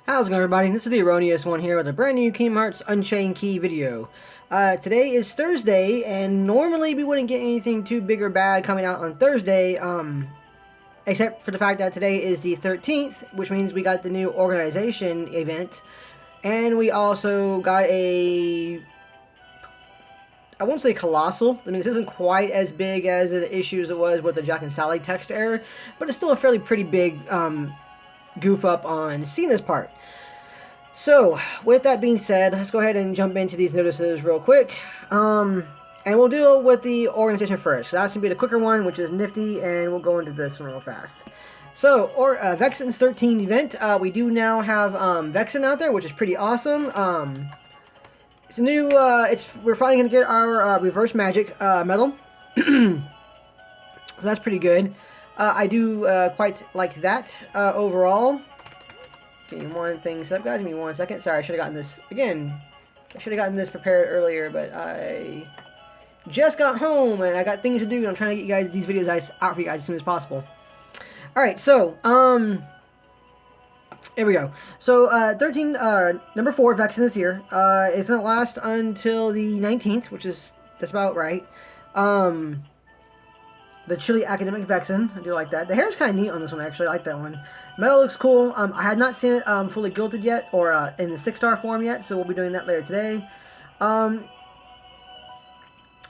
How's it going, everybody? This is the Erroneous One here with a brand new Kingdom Hearts Unchained Key video. Today is Thursday, and normally we wouldn't get anything too big or bad coming out on Thursday, except for the fact that today is the 13th, which means we got the new organization event, and we also got I won't say colossal. I mean, this isn't quite as big as the issue as it was with the Jack and Sally text error, but it's still a fairly pretty big goof up on SENA's part. So, with that being said, let's go ahead and jump into these notices real quick. And we'll deal with the organization first. So that's going to be the quicker one, which is nifty, and we'll go into this one real fast. So, Vexen's 13 event. We do now have Vexen out there, which is pretty awesome. It's a new, we're finally going to get our reverse magic medal. So that's pretty good. I do quite like that overall. Give me one thing set up, guys. Give me 1 second. Sorry, I should have gotten this again. I should have gotten this prepared earlier, but I just got home and I got things to do. And I'm trying to get you guys these videos out for you guys as soon as possible. All right, so here we go. So 13, number 4, Vexen is here. It's gonna last until the 19th, which is that's about right. The Chili Academic Vexen. I do like that. The hair is kind of neat on this one, actually. I like that one. Metal looks cool. I had not seen it fully gilded yet, or in the 6-star form yet, so we'll be doing that later today.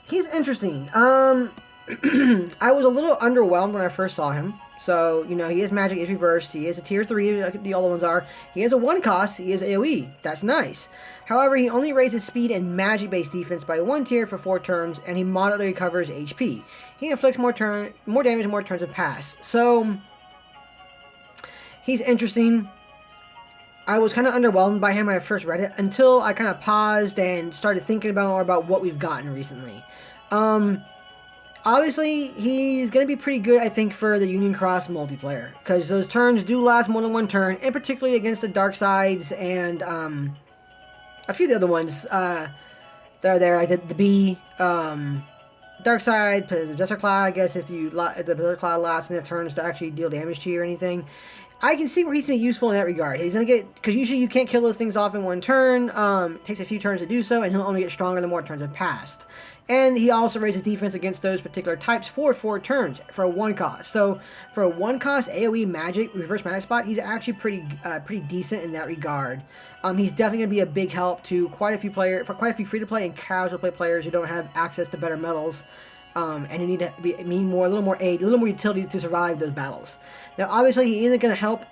He's interesting. I was a little underwhelmed when I first saw him. So, you know, he is magic, is reversed. He is a tier 3, like the other ones are. He is a 1 cost. He is AoE. That's nice. However, he only raises speed and magic-based defense by 1 tier for 4 turns, and he moderately recovers HP. He inflicts more damage and more turns of pass. So, he's interesting. I was kind of underwhelmed by him when I first read it, until I kind of paused and started thinking more about what we've gotten recently. Obviously, he's going to be pretty good, I think, for the Union Cross multiplayer, because those turns do last more than 1 turn, and particularly against the Dark Sides and a few of the other ones that are there, like the Bee, Dark Side, the Desert Cloud. I guess if the Desert Cloud lasts enough turns to actually deal damage to you or anything, I can see where he's going to be useful in that regard. He's going to get, because usually you can't kill those things off in 1 turn. It takes a few turns to do so, and he'll only get stronger the more turns have passed. And he also raises defense against those particular types for 4 turns for a 1 cost. So for a 1 cost AoE magic, reverse magic spot, he's actually pretty decent in that regard. He's definitely going to be a big help to quite a few free-to-play and casual-play players who don't have access to better medals. And you need to a little more aid, a little more utility to survive those battles. Now, obviously, he isn't going to help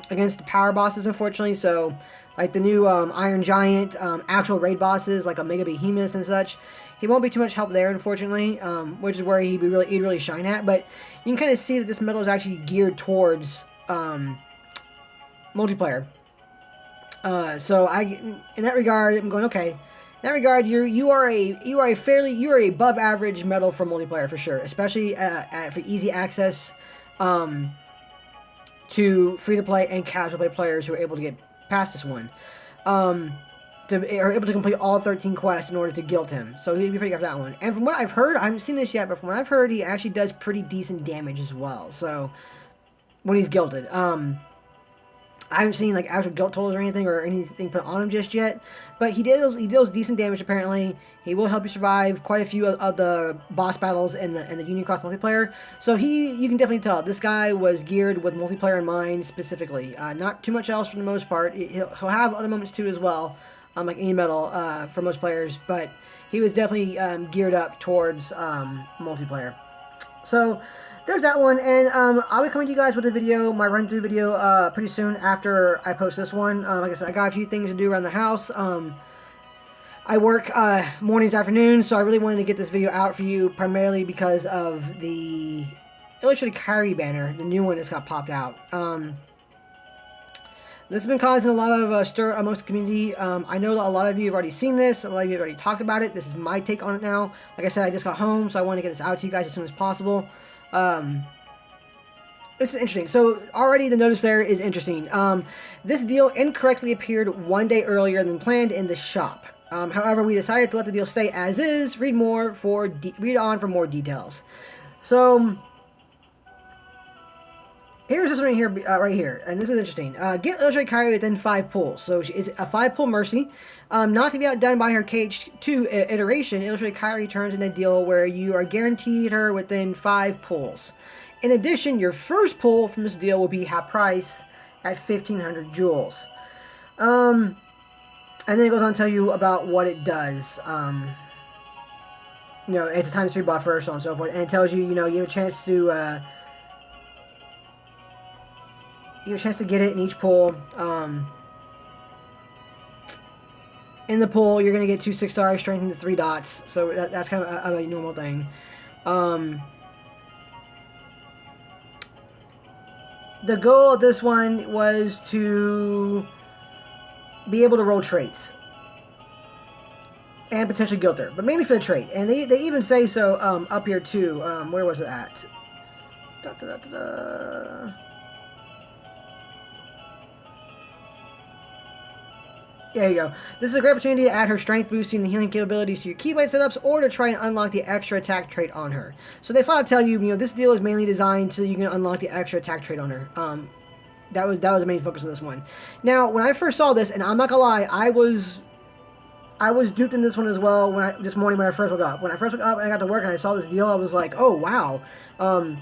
against the power bosses, unfortunately. So, like the new Iron Giant, actual raid bosses like Omega Behemoth and such, he won't be too much help there, unfortunately. Which is where he'd really shine at. But you can kind of see that this medal is actually geared towards multiplayer. So in that regard, I'm going okay. In that regard, you are above average medal for multiplayer for sure, especially for easy access to free to play and casual play players who are able to get past this one. Are able to complete all 13 quests in order to guild him. So he'd be pretty good for that one. And from what I've heard, I haven't seen this yet, but from what I've heard, he actually does pretty decent damage as well. So when he's guilded, I haven't seen like actual guild totals or anything put on him just yet, but he deals decent damage apparently. He will help you survive quite a few of the boss battles in the Union Cross multiplayer. So you can definitely tell this guy was geared with multiplayer in mind specifically. Not too much else for the most part. He'll have other moments too as well, like any medal for most players, but he was definitely geared up towards multiplayer. So there's that one, and I'll be coming to you guys with a video, my run-through video, pretty soon after I post this one. Like I said, I got a few things to do around the house. I work mornings, afternoons, so I really wanted to get this video out for you, primarily because of the illustrated Kairi banner, the new one that's got popped out. This has been causing a lot of stir amongst the community. I know that a lot of you have already seen this. A lot of you have already talked about it. This is my take on it now. Like I said, I just got home, so I want to get this out to you guys as soon as possible. This is interesting. So already the notice there is interesting. This deal incorrectly appeared 1 day earlier than planned in the shop. However, we decided to let the deal stay as is. Read on for more details. So Here's this one right here, and this is interesting. Get illustrated Kairi within 5 pulls. So it's a 5-pull mercy. Not to be outdone by her KH2 iteration, illustrated Kairi turns in a deal where you are guaranteed her within 5 pulls. In addition, your first pull from this deal will be half price at 1,500 jewels. And then it goes on to tell you about what it does. It's a times 3 buffer, so on and so forth. And it tells you, you have a chance to... you have a chance to get it in each pull. In the pull, you're going to get 2 6-stars, strengthened to 3 dots. So that's kind of a normal thing. The goal of this one was to be able to roll traits. And potentially guilt her. But mainly for the trait. And they even say so up here too. Where was it at? There you go. This is a great opportunity to add her strength boosting and healing capabilities to your keyblade setups, or to try and unlock the extra attack trait on her. So they flat out tell you, this deal is mainly designed so you can unlock the extra attack trait on her. That was the main focus of this one. Now, when I first saw this, and I'm not gonna lie, I was duped in this one as well this morning when I first woke up. When I first woke up and I got to work and I saw this deal, I was like, oh wow. I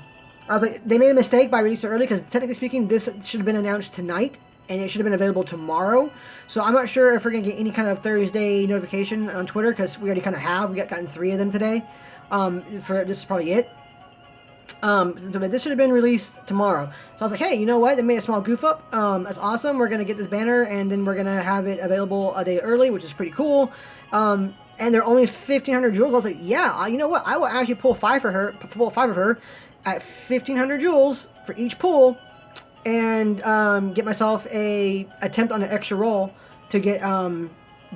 was like, they made a mistake by releasing it early, because technically speaking, this should have been announced tonight. And it should have been available tomorrow. So I'm not sure if we're going to get any kind of Thursday notification on Twitter, because we already kind of have. We gotten 3 of them today. This is probably it. But this should have been released tomorrow. So I was like, hey, you know what? They made a small goof up. That's awesome. We're going to get this banner, and then we're going to have it available a day early, which is pretty cool. And they're only 1,500 jewels. I was like, yeah, you know what? I will actually pull 5 of her at 1,500 jewels for each pull. And get myself a attempt on an extra roll to get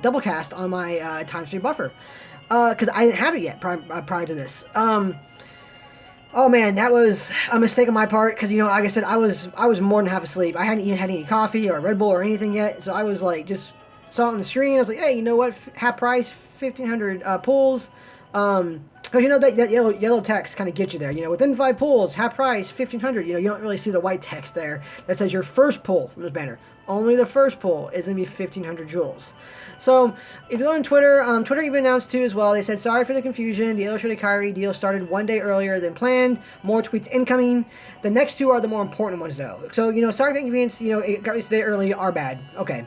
double cast on my times 3 buffer, because I didn't have it yet prior to this. Oh man, that was a mistake on my part, because like I said, I was more than half asleep. I hadn't even had any coffee or Red Bull or anything yet, so I was like, just saw it on the screen. I was like, hey, you know what? Half price, 1,500 pulls. Because that yellow text kind of gets you there. Within 5 pulls, half price, 1,500. You don't really see the white text there that says your first pull from this banner. Only the first pull is going to be 1,500 jewels. So if you go on Twitter, Twitter even announced too as well. They said, sorry for the confusion. The illustrated Kairi deal started 1 day earlier than planned. More tweets incoming. The next 2 are the more important ones though. So sorry for the inconvenience. It got released a day early. Our bad. Okay.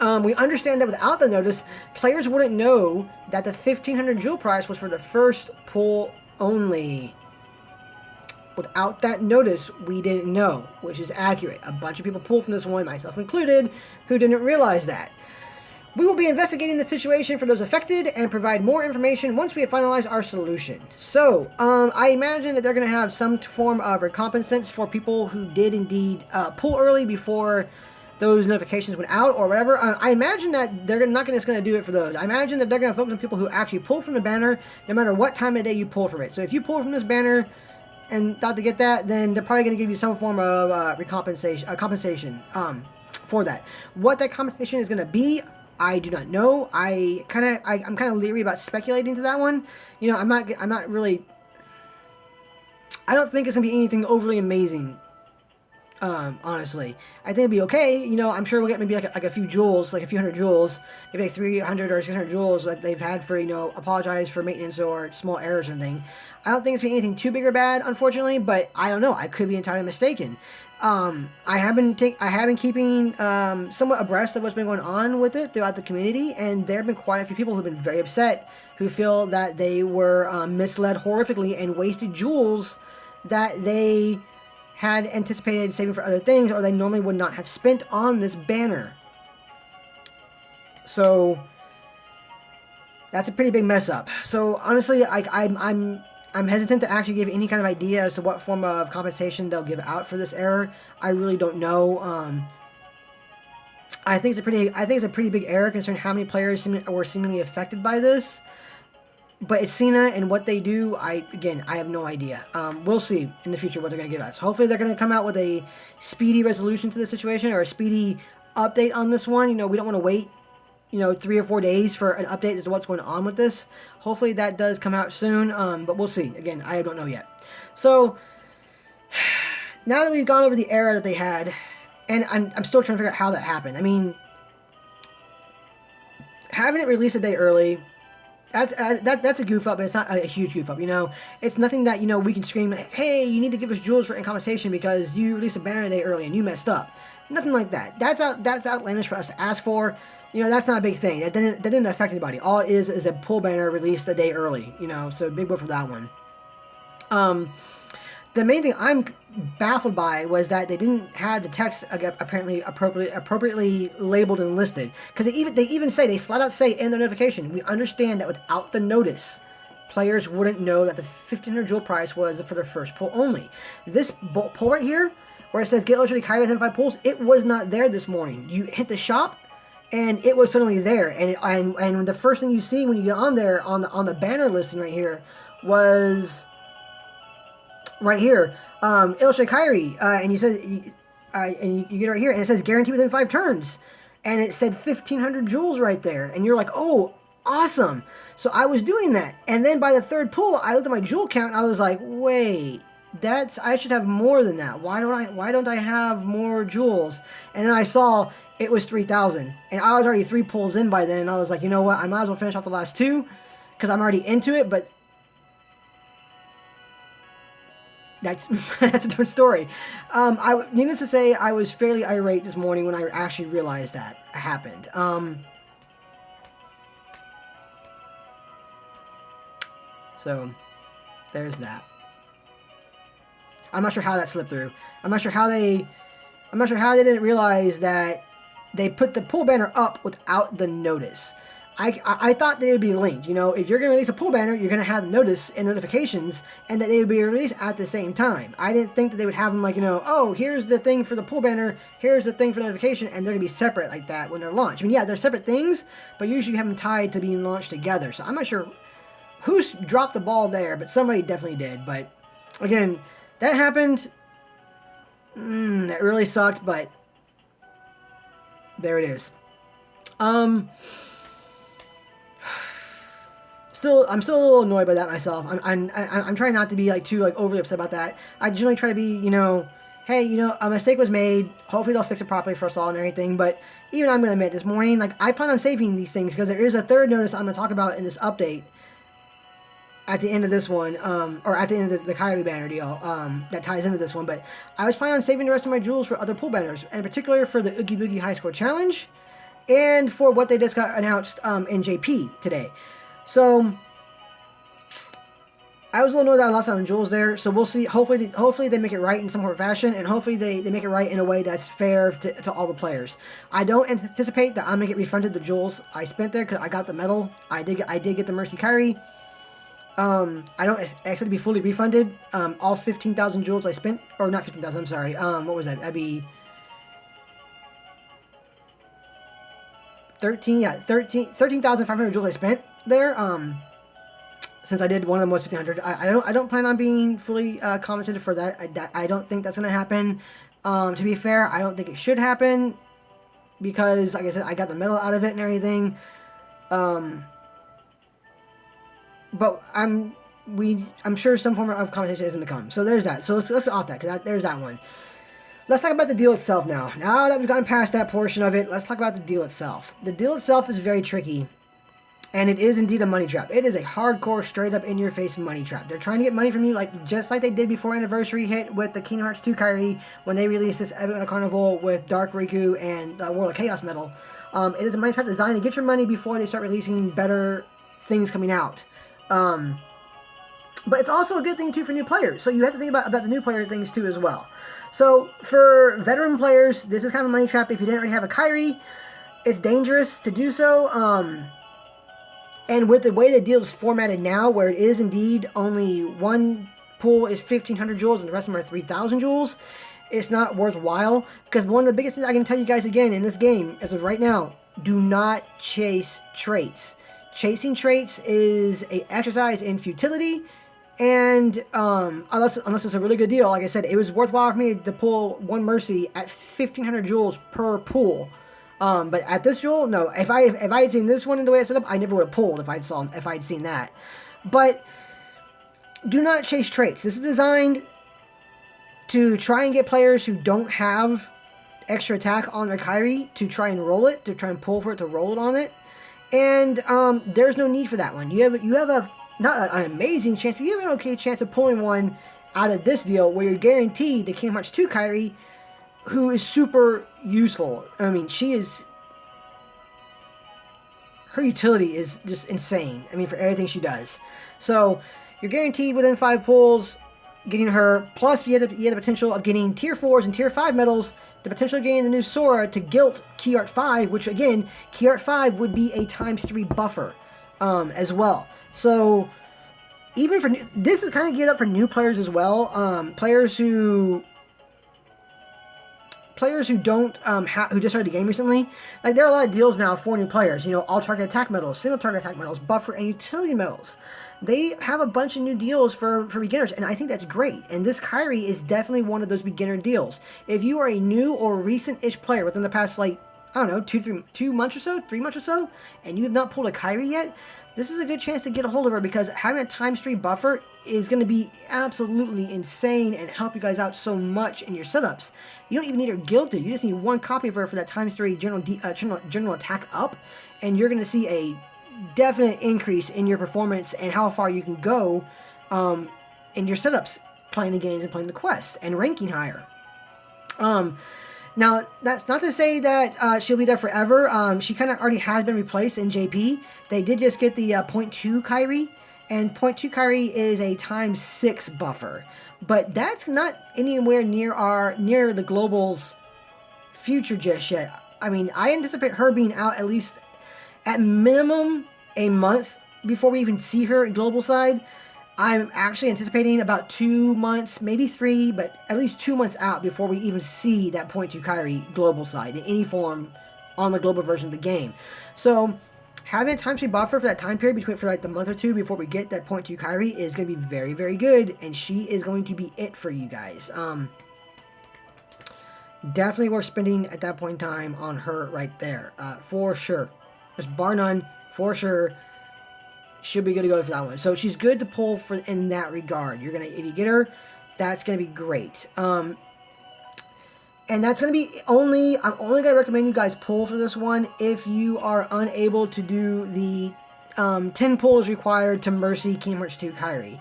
We understand that without the notice, players wouldn't know that the 1,500 jewel price was for the first pull only. Without that notice, we didn't know, which is accurate. A bunch of people pulled from this one, myself included, who didn't realize that. We will be investigating the situation for those affected and provide more information once we have finalized our solution. So, I imagine that they're going to have some form of recompensance for people who did indeed pull early before those notifications went out or whatever. I imagine that they're not just going to do it for those. I imagine that they're going to focus on people who actually pull from the banner, no matter what time of day you pull from it. So if you pull from this banner and thought to get that, then they're probably going to give you some form of compensation for that. What that compensation is going to be, I do not know. I'm kind of leery about speculating to that one. I'm not really. I don't think it's going to be anything overly amazing. Honestly, I think it'd be okay. I'm sure we'll get maybe like a few jewels, like a few hundred jewels, maybe like 300 or 600 jewels that they've had for, apologize for maintenance or small errors or anything. I don't think it's been anything too big or bad, unfortunately, but I don't know. I could be entirely mistaken. I have been keeping somewhat abreast of what's been going on with it throughout the community, and there have been quite a few people who've been very upset, who feel that they were misled horrifically and wasted jewels that they had anticipated saving for other things, or they normally would not have spent on this banner. So that's a pretty big mess up. So honestly, I'm hesitant to actually give any kind of idea as to what form of compensation they'll give out for this error. I really don't know. I think it's a pretty big error considering how many players were seemingly affected by this. But it's SENA, and what they do, I have no idea. We'll see in the future what they're going to give us. Hopefully they're going to come out with a speedy resolution to the situation, or a speedy update on this one. We don't want to wait, 3 or 4 days for an update as to what's going on with this. Hopefully that does come out soon, but we'll see. Again, I don't know yet. So, now that we've gone over the era that they had, and I'm still trying to figure out how that happened. I mean, having it released a day early, that's a goof up, but it's not a huge goof up. You know, it's nothing that we can scream, hey, you need to give us jewels for compensation because you released a banner a day early and you messed up. Nothing like that. That's outlandish for us to ask for. That's not a big thing. That didn't affect anybody. All it is a pull banner released a day early. So big whoop for that one. The main thing I'm baffled by was that they didn't have the text apparently appropriately labeled and listed, because they flat out say in the notification, we understand that without the notice, players wouldn't know that the 1,500 jewel price was for the first pull only. This pull right here, where it says get legendary Kairi within 5 pulls, it was not there this morning. You hit the shop, and it was suddenly there, and the first thing you see when you get on there on the banner listing right here was right here, illustrate Kairi, and you said, and you get it right here, and it says guarantee within 5 turns, and it said 1,500 jewels right there, and you're like, oh, awesome. So I was doing that, and then by the 3rd pull, I looked at my jewel count, and I was like, wait, I should have more than that. Why don't I have more jewels? And then I saw it was 3,000, and I was already 3 pulls in by then, and I was like, you know what, I might as well finish off the last 2, because I'm already into it, but that's a different story. Needless to say, I was fairly irate this morning when I actually realized that happened. So, there's that. I'm not sure how that slipped through. I'm not sure how they didn't realize that they put the pull banner up without the notice. I thought they would be linked. If you're going to release a pull banner, you're going to have the notice and notifications, and that they would be released at the same time. I didn't think that they would have them like, oh, here's the thing for the pull banner, here's the thing for notification, and they're going to be separate like that when they're launched. I mean, yeah, they're separate things, but usually you have them tied to being launched together. So I'm not sure who's dropped the ball there, but somebody definitely did. But, again, that happened. That really sucked, but there it is. I'm still a little annoyed by that myself. I'm trying not to be too overly upset about that. I generally try to be, hey, a mistake was made. Hopefully they'll fix it properly first of all and everything. But even I'm gonna admit, this morning, I plan on saving these things because there is a 3rd notice I'm gonna talk about in this update at the end of this one, or at the end of the Kairi banner deal, that ties into this one. But I was planning on saving the rest of my jewels for other pull banners, and in particular for the Oogie Boogie High Score Challenge, and for what they just got announced in JP today. So I was a little annoyed that I lost out on jewels there. So we'll see. Hopefully they make it right in some sort of fashion, and hopefully they make it right in a way that's fair to all the players. I don't anticipate that I'm gonna get refunded the jewels I spent there because I got the medal. I did get the Mercy Kairi. I don't expect to be fully refunded. All 15,000 jewels I spent, or not 15,000. I'm sorry. What was that? That'd be 13,500 jewels I spent there. Since I did one of them was 1,500, I don't plan on being fully compensated for that. I don't think that's gonna happen. To be fair, I don't think it should happen because, like I said, I got the medal out of it and everything. But I'm sure some form of compensation is gonna come. So there's that. So let's get off that because there's that one. Let's talk about the deal itself now. Now that we've gotten past that portion of it, let's talk about the deal itself. The deal itself is very tricky. And it is indeed a money trap. It is a hardcore, straight up in your face money trap. They're trying to get money from you, just like they did before Anniversary hit with the Kingdom Hearts 2 Kairi when they released this Epic Carnival with Dark Riku and the World of Chaos medal. It is a money trap designed to get your money before they start releasing better things coming out. But it's also a good thing too for new players. So you have to think about the new player things too as well. So for veteran players, this is kind of a money trap. If you didn't already have a Kairi, it's dangerous to do so. And with the way the deal is formatted now, where it is indeed only one pool is 1,500 jewels and the rest of them are 3,000 jewels, it's not worthwhile. Because one of the biggest things I can tell you guys again in this game, as of right now, do not chase traits. Chasing traits is an exercise in futility, and unless it's a really good deal, like I said, it was worthwhile for me to pull one Mercy at 1,500 jewels per pool. But at this jewel, no. If I had seen this one in the way it's set up, I never would have pulled if I'd seen that. But do not chase traits. This is designed to try and get players who don't have extra attack on their Kairi to try and roll it, to try and pull for it to roll it on it. And there's no need for that one. You have a not an amazing chance, but you have an okay chance of pulling one out of this deal where you're guaranteed the Kingdom Hearts 2 Kairi, who is super useful. I mean, her utility is just insane. I mean, for everything she does. So you're guaranteed within 5 pulls getting her. Plus, you have the potential of getting tier 4s and tier 5 medals. The potential of getting the new Sora to guilt Key Art 5, which again, Key Art 5 would be a ×3 buffer as well. So even for this is kind of geared up for new players as well. Players who don't who just started the game recently. Like, there are a lot of deals now for new players. You know, all target attack medals, single target attack medals, buffer and utility medals. They have a bunch of new deals for beginners, and I think that's great. And this Kairi is definitely one of those beginner deals. If you are a new or recent-ish player within the past, like, I don't know, 2 months or so, 3 months or so, and you have not pulled a Kairi yet, this is a good chance to get a hold of her, because having a ×3 buffer is going to be absolutely insane and help you guys out so much in your setups. You don't even need her guilted. You just need 1 copy of her for that ×3 general attack up, and you're going to see a definite increase in your performance and how far you can go in your setups, playing the games and playing the quests and ranking higher. Now, that's not to say that she'll be there forever. She kind of already has been replaced in JP. They did just get the 0.2 Kairi, and 0.2 Kairi is a ×6 buffer. But that's not anywhere near the Global's future just yet. I mean, I anticipate her being out at least at minimum a month before we even see her in Global side. I'm actually anticipating about 2 months, maybe 3, but at least 2 months out before we even see that 0.2 Kairi Global side in any form on the Global version of the game. So having a ×3 buffer for that time period for like the month or 2 before we get that 0.2 Kairi is going to be very, very good, and she is going to be it for you guys. Definitely worth spending at that point in time on her right there, for sure. Just bar none, for sure. Should be good to go for that one. So she's good to pull for in that regard. If you get her, that's gonna be great. And that's gonna be I'm only gonna recommend you guys pull for this one if you are unable to do the 10 pulls required to Mercy Kingdom Hearts 2 Kairi.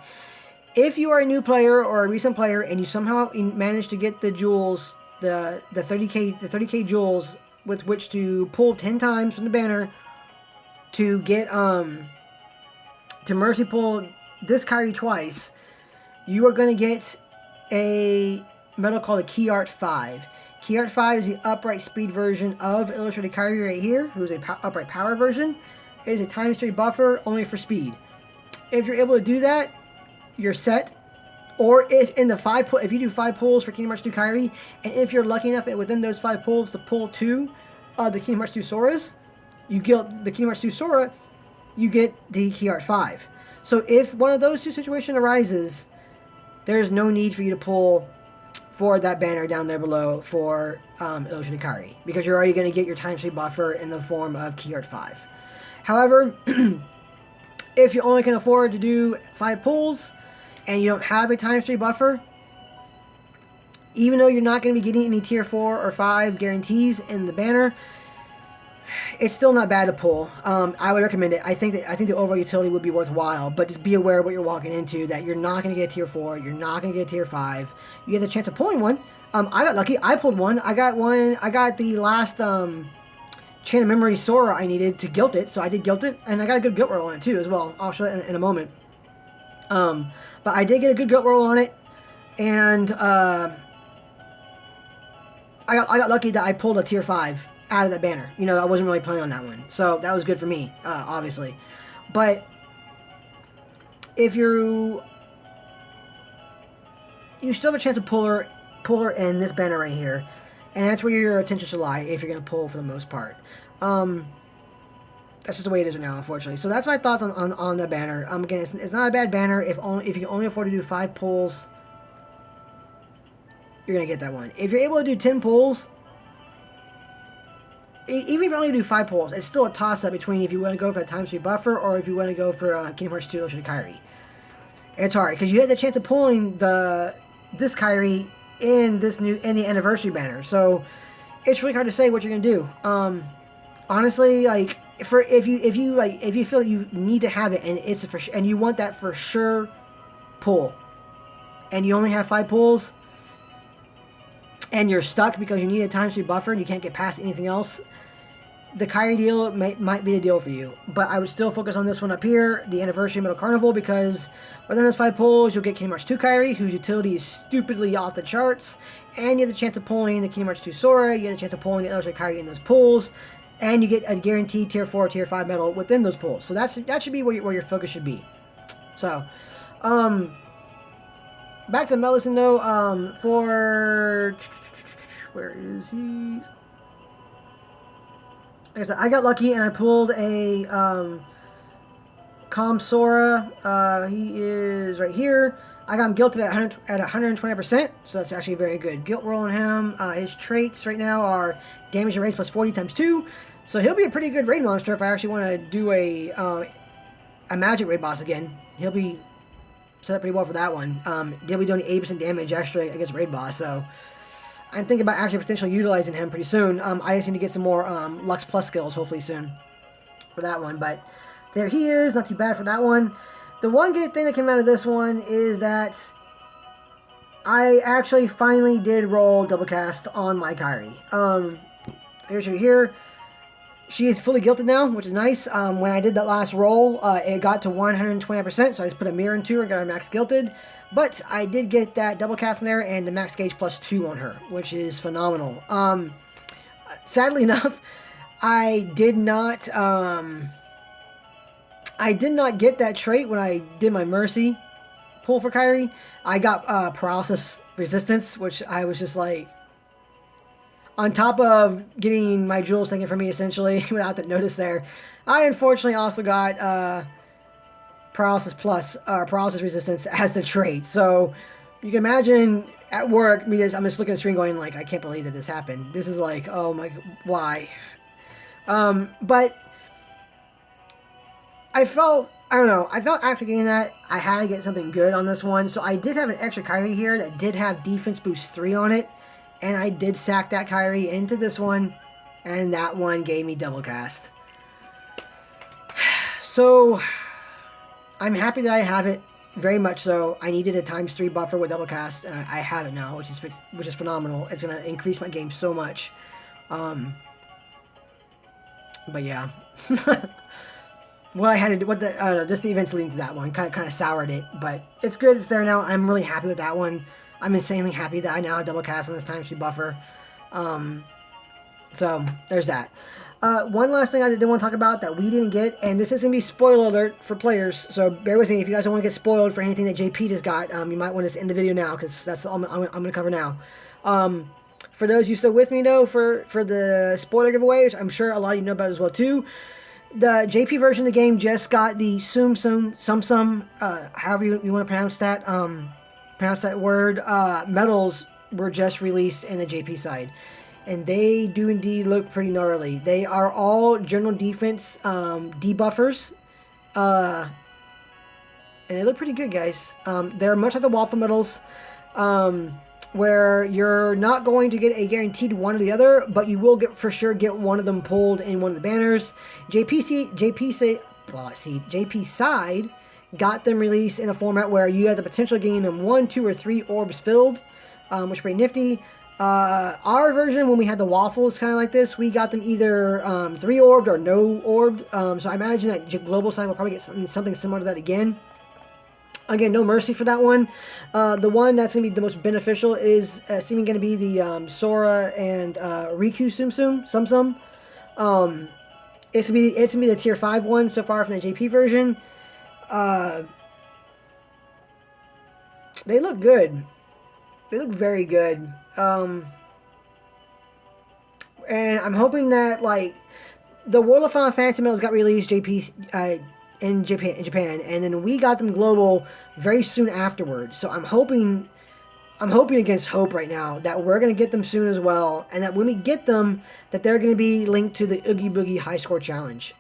If you are a new player or a recent player and you somehow manage to get the jewels, the 30k jewels with which to pull 10 times from the banner to get to Mercy pull this Kairi twice, you are going to get a medal called a Key Art 5. Key Art 5 is the upright speed version of Illustrated Kairi right here, who's a upright power version. It is a ×3 buffer only for speed. If you're able to do that, you're set. Or if you do 5 pulls for Kingdom Hearts 2 Kairi, and if you're lucky enough within those 5 pulls to pull 2 of the Kingdom Hearts 2 Soras, you get the Kingdom Hearts 2 Sora, you get the Key Art 5. So if one of those 2 situations arises, there's no need for you to pull for that banner down there below for Illustrated Kairi, because you're already going to get your ×3 buffer in the form of Key Art 5. However, if you only can afford to do 5 pulls and you don't have a ×3 buffer, even though you're not going to be getting any tier 4 or 5 guarantees in the banner, it's still not bad to pull. I would recommend it. I think the overall utility would be worthwhile, but just be aware of what you're walking into, that you're not going to get a tier 4, you're not going to get a tier 5. You have the chance of pulling one. I got lucky. I pulled one. I got the last Chain of Memory Sora I needed to guilt it, so I did guilt it, and I got a good guilt roll on it too as well. I'll show it in a moment. But I did get a good guilt roll on it, and I got lucky that I pulled a tier 5 out of that banner. You know, I wasn't really planning on that one, so that was good for me, obviously. But if you still have a chance to pull her in this banner right here, and that's where your attention should lie if you're going to pull for the most part. That's just the way it is right now, unfortunately. So that's my thoughts on that banner. Again, it's not a bad banner if you can only afford to do 5 pulls. You're going to get that one. If you're able to do 10 pulls, even if you only do 5 pulls, it's still a toss-up between if you want to go for a ×3 buffer or if you want to go for Kingdom Hearts 2 Illustrated Kairi. It's hard, because you have the chance of pulling this Kairi in the anniversary banner. So it's really hard to say what you're gonna do. Honestly, like if you feel you need to have it and it's and you want that for sure pull, and you only have 5 pulls, and you're stuck because you need a time speed buffer and you can't get past anything else, the Kairi deal might be a deal for you. But I would still focus on this one up here, the Anniversary Metal Carnival, because within those 5 pulls, you'll get Kingdom Hearts 2 Kairi, whose utility is stupidly off the charts, and you have the chance of pulling the Kingdom Hearts 2 Sora, you have the chance of pulling the Illustrated Kairi in those pulls, and you get a guaranteed Tier 4, Tier 5 medal within those pulls. So that should be where your focus should be. So, back to Medicine though, for... Where is he? Like I said, I got lucky and I pulled a Calm Sora. He is right here. I got him guilted at 120%, so that's actually very good. Guilt roll on him. His traits right now are damage and rage plus 40 times 2. So he'll be a pretty good raid monster if I actually want to do a magic raid boss again. He'll be set up pretty well for that one. He'll be doing 80% damage extra against raid boss, so I'm thinking about actually potentially utilizing him pretty soon. I just need to get some more Lux Plus skills hopefully soon for that one. But there he is. Not too bad for that one. The one good thing that came out of this one is that I actually finally did roll double cast on my Kairi. Here's her here. She is fully guilted now, which is nice. When I did that last roll, it got to 120%, so I just put a mirror into her and got her max guilted. But I did get that double cast in there and the max gauge plus 2 on her, which is phenomenal. Sadly enough, I did not get that trait when I did my Mercy pull for Kairi. I got paralysis resistance, which I was just like, on top of getting my jewels taken from me essentially without the notice there, I unfortunately also got paralysis plus paralysis resistance as the trait. So you can imagine at work I'm just looking at the screen going like, I can't believe that this happened. This is like, oh my, why? But I felt after getting that I had to get something good on this one. So I did have an extra Kairi here that did have defense boost 3 on it, and I did sack that Kairi into this one, and that one gave me double cast. So I'm happy that I have it, very much so. I needed a ×3 buffer with double cast, and I have it now, which is phenomenal. It's gonna increase my game so much. But yeah, what I had to do, I don't know, just the events leading to that one kind of soured it, but it's good. It's there now. I'm really happy with that one. I'm insanely happy that I now have double cast on this ×3 buffer. So there's that. One last thing I did want to talk about that we didn't get, and this is going to be spoiler alert for players, so bear with me if you guys don't want to get spoiled for anything that JP just got. You might want to end the video now, because that's all I'm going to cover now. For those of you still with me, though, for the spoiler giveaway, which I'm sure a lot of you know about as well, too, the JP version of the game just got the Sum, however you want to pronounce that word, medals were just released in the JP side. And they do indeed look pretty gnarly. They are all general defense debuffers. And they look pretty good, guys. They're much like the waffle medals, where you're not going to get a guaranteed one or the other, but you will get one of them pulled in one of the banners. JP side got them released in a format where you have the potential of getting them 1, 2, or 3 orbs filled, which is pretty nifty. Our version, when we had the waffles kind of like this, we got them either 3 orbed or no orbed. So I imagine that global side will probably get something similar to that again. Again, no mercy for that one. The one that's going to be the most beneficial is seeming going to be the Sora and Riku Sum. It's going to be the tier 5 one so far from the JP version. They look good. They look very good. And I'm hoping that, like, the World of Final Fantasy medals got released in Japan, and then we got them global very soon afterwards. So I'm hoping against hope right now that we're going to get them soon as well, and that when we get them, that they're going to be linked to the Oogie Boogie High Score Challenge.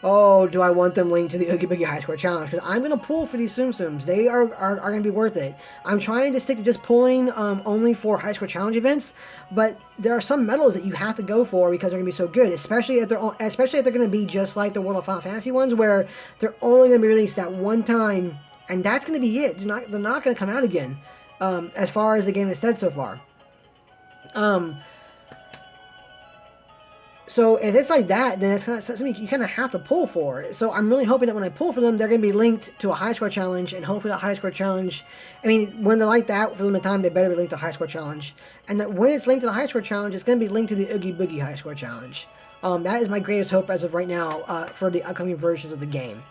Oh, do I want them linked to the Oogie Boogie High Score Challenge? Because I'm going to pull for these Tsum Tsums. They are going to be worth it. I'm trying to stick to just pulling only for High Score Challenge events, but there are some medals that you have to go for because they're going to be so good, especially if they're going to be just like the World of Final Fantasy ones, where they're only going to be released that one time, and that's going to be it. They're not going to come out again, as far as the game has said so far. So if it's like that, then it's kind of something you kind of have to pull for. So I'm really hoping that when I pull for them, they're going to be linked to a high score challenge, and hopefully that high score challenge, I mean, when they're like that for limited time, they better be linked to a high score challenge. And that when it's linked to the high score challenge, it's going to be linked to the Oogie Boogie high score challenge. That is my greatest hope as of right now for the upcoming versions of the game.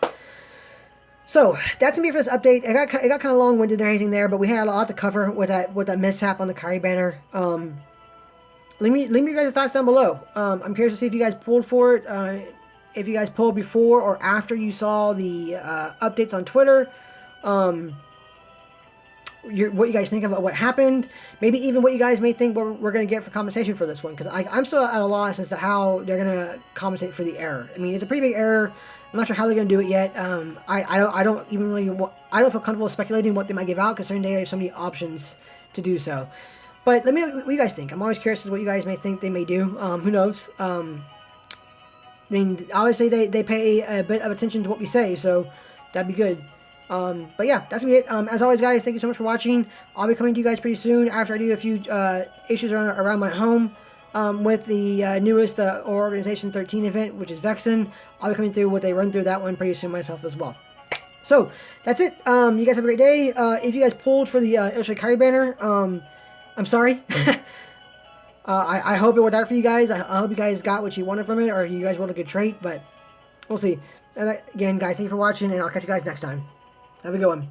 So that's gonna be it for this update. It got kind of long-winded and everything there, but we had a lot to cover with that mishap on the Kairi banner. Leave me your guys' thoughts down below. I'm curious to see if you guys pulled for it. If you guys pulled before or after you saw the updates on Twitter. What you guys think about what happened. Maybe even what you guys may think we're going to get for compensation for this one. Because I'm still at a loss as to how they're going to compensate for the error. I mean, it's a pretty big error. I'm not sure how they're going to do it yet. I don't feel comfortable speculating what they might give out, considering they have so many options to do so. But let me know what you guys think. I'm always curious as to what you guys may think they may do. Who knows? I mean, obviously they pay a bit of attention to what we say, so that'd be good. But yeah, that's gonna be it. As always, guys, thank you so much for watching. I'll be coming to you guys pretty soon after I do a few issues around my home with the newest Organization 13 event, which is Vexen. I'll be coming through with a run through that one pretty soon myself as well. So that's it. You guys have a great day. If you guys pulled for the Illustrated Kairi banner, I'm sorry. I hope it worked out for you guys. I hope you guys got what you wanted from it, or you guys want a good trait, but we'll see. And again, guys, thank you for watching, and I'll catch you guys next time. Have a good one.